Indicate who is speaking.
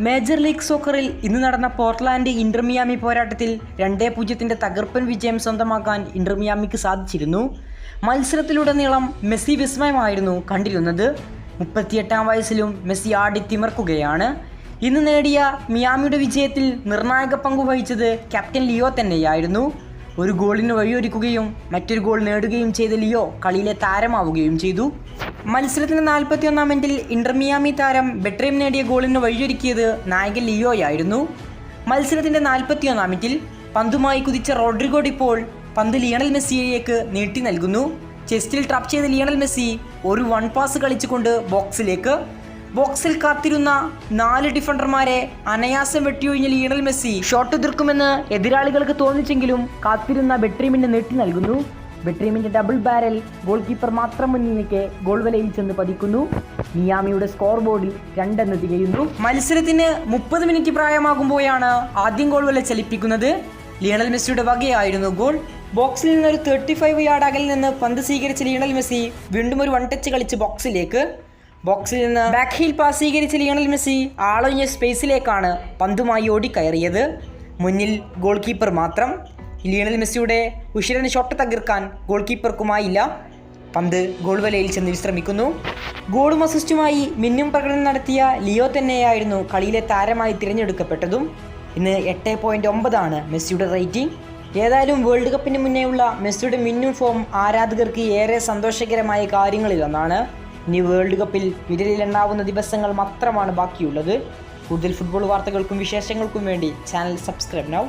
Speaker 1: Major league സോക്കറിൽ ഇന്ന് നടന്ന Portland Inter Miami പോരാട്ടത്തിൽ 2-0 തകർപ്പൻ വിജയം സ്വന്തമാക്കാൻ ഇന്റർ മിയാമിക്ക് സാധിച്ചിരുന്നു. മത്സരത്തിലുടനീളം മെസ്സി വിസ്മയമായിരുന്നു കണ്ടിരുന്നത്. 38-ാം വയസ്സിലും മെസ്സി ആടിത്തിമർക്കുകയാണ്. ഇന്ന് നേടിയ മിയാമിയുടെ വിജയത്തിൽ നിർണായക പങ്കുവഹിച്ചത് ക്യാപ്റ്റൻ ലിയോ തന്നെയായിരുന്നു. ഒരു ഗോളിന് വഴിയൊരുക്കുകയും മറ്റൊരു ഗോൾ നേടുകയും ചെയ്ത ലിയോ കളിയിലെ താരമാവുകയും ചെയ്തു. മത്സരത്തിൻ്റെ 41-ാം മിനിറ്റിൽ ഇന്റർ മിയാമി താരം ബെട്രീം നേടിയ ഗോളിന് വഴിയൊരുക്കിയത് നായകൻ ലിയോയായിരുന്നു. മത്സരത്തിൻ്റെ 41-ാം മിനിറ്റിൽ പന്തുമായി കുതിച്ച റോഡ്രിഗോ ഡിപ്പോൾ പന്ത് ലിയണൽ മെസ്സിയിലേക്ക് നീട്ടി നൽകുന്നു. ചെസ്റ്റിൽ ട്രാപ്പ് ചെയ്ത ലിയണൽ മെസ്സി ഒരു വൺ പാസ് കളിച്ചുകൊണ്ട് ബോക്സിൽ കാത്തിരുന്ന 4 ഡിഫൻഡർമാരെ അനായാസം വെട്ടിയൊഴിഞ്ഞ ലിയണൽ മെസ്സി ഷോട്ട് എതിർക്കുമെന്ന് എതിരാളികൾക്ക് തോന്നിച്ചെങ്കിലും കാത്തിരുന്ന ബെട്രീമിന് നീട്ടി നൽകുന്നു. ബെട്രീമിന്റെ ഡബിൾ ബാരൽ ഗോൾ കീപ്പർ മാത്രം മുന്നിൽ നിൽക്കെ ഗോൾ വലയിൽ ചെന്ന് പതിക്കുന്നു. മിയാമിയുടെ സ്കോർ ബോർഡിൽ 2 തികയുന്നു. മത്സരത്തിന് 30 മിനിറ്റ് പ്രായമാകുമ്പോഴാണ് ആദ്യം ഗോൾ വല ചലിപ്പിക്കുന്നത്. ലിയണൽ മെസ്സിയുടെ വകയായിരുന്നു ഗോൾ. ബോക്സിൽ നിന്ന് ഒരു 35 യാർഡ് അകലിൽ നിന്ന് പന്ത് സ്വീകരിച്ച ലിയണൽ മെസ്സി വീണ്ടും ഒരു 1 ടച്ച് കളിച്ച് ബോക്സിൽ നിന്ന് ബാക്ക് ഹീൽ പാസ് സ്വീകരിച്ച ലിയണൽ മെസ്സി ആളൊഴിഞ്ഞ സ്പേസിലേക്കാണ് പന്തുമായി ഓടിക്കയറിയത്. മുന്നിൽ ഗോൾ കീപ്പർ മാത്രം. ലിയണൽ മെസ്സിയുടെ ഉശിരന് ഷോട്ട് തകർക്കാൻ ഗോൾ കീപ്പർക്കുമായില്ല. പന്ത് ഗോൾ വലയിൽ ചെന്ന് വിശ്രമിക്കുന്നു. ഗോളും അസിസ്റ്റുമായി മിന്നും പ്രകടനം നടത്തിയ ലിയോ തന്നെയായിരുന്നു കളിയിലെ താരമായി തിരഞ്ഞെടുക്കപ്പെട്ടതും. ഇന്ന് 8.9 മെസ്സിയുടെ റേറ്റിംഗ്. ഏതായാലും വേൾഡ് കപ്പിന് മുന്നേയുള്ള മെസ്സിയുടെ മിന്നും ഫോം ആരാധകർക്ക് ഏറെ സന്തോഷകരമായ കാര്യങ്ങളിലൊന്നാണ്. ഇനി വേൾഡ് കപ്പിൽ വിരലിലെണ്ണാവുന്ന ദിവസങ്ങൾ മാത്രമാണ് ബാക്കിയുള്ളത്. കൂടുതൽ ഫുട്ബോൾ വാർത്തകൾക്കും വിശേഷങ്ങൾക്കും വേണ്ടി ചാനൽ സബ്സ്ക്രൈബ് നൗ.